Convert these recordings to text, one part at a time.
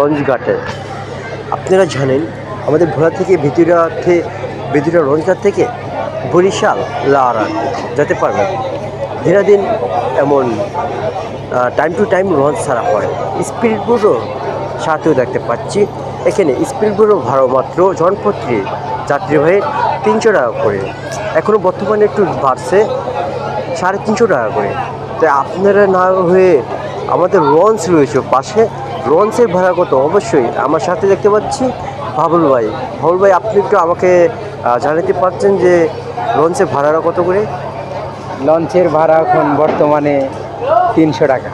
Launch ঘাটে। আপনারা জানেন আমাদের ভোলা থেকে ভিতরে লঞ্চ ঘাট থেকে বরিশাল লারান যেতে পারবেন। দিনাদিন এমন টাইম টু টাইম লঞ্চ ছাড়া হয়। স্পিড বোটও সাথেও দেখতে পাচ্ছি। এখানে স্পিড বোটও ভাড়া মাত্র জনপ্রতি যাত্রীবাহী 300 টাকা করে। এখনও বর্তমানে একটু বাড়ছে 350 টাকা করে। তাই আপনারা না হয়ে আমাদের লঞ্চ রয়েছে পাশে, লঞ্চের ভাড়া কত অবশ্যই আমার সাথে দেখতে পাচ্ছি বাবুল ভাই আপনি একটু আমাকে জানাতে পারছেন যে লঞ্চের ভাড়াটা কত করে? লঞ্চের ভাড়া এখন বর্তমানে 300 টাকা।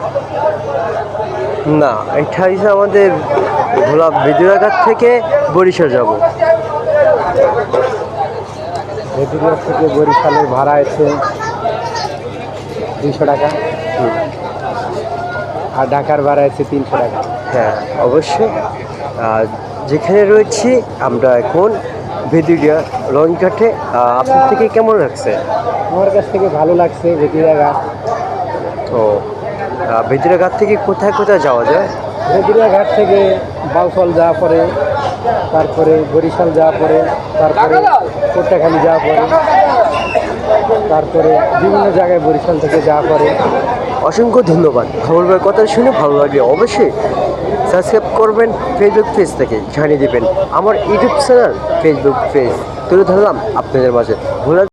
না, এটা হচ্ছে আমাদের ভোলা বেদুয়াঘাট থেকে বরিশাল যাব। বেদুরিয়া থেকে বরিশালের ভাড়া আছে 200 টাকা, আর ঢাকার ভাড়া আছে 300 টাকা। হ্যাঁ অবশ্যই। যেখানে রয়েছি আমরা এখন বেদুরিয়া লঞ্চ ঘাটে। আপনার থেকে কেমন লাগছে? আমার কাছ থেকে ভালো লাগছে বেদুরিয়া ঘাট। তো বেদুরিয়া ঘাট থেকে কোথায় কোথায় যাওয়া যায়? বেদুরিয়া ঘাট থেকে বাউফল যাওয়া পরে, তারপরে বরিশাল যাওয়া পরে, তারপরে কোট্টাখালী যাওয়া পরে, তারপরে বিভিন্ন জায়গায় বরিশাল থেকে যাওয়া পরে। অসংখ্য ধন্যবাদ। খবরের কথা শুনে ভালো লাগলে অবশ্যই সাবস্ক্রাইব করবেন। ফেসবুক পেজ থেকে জানিয়ে দেবেন আমার ইউটিউব চ্যানেল ফেসবুক পেজ তুলে ধরলাম আপনাদের মাঝে। ভোলা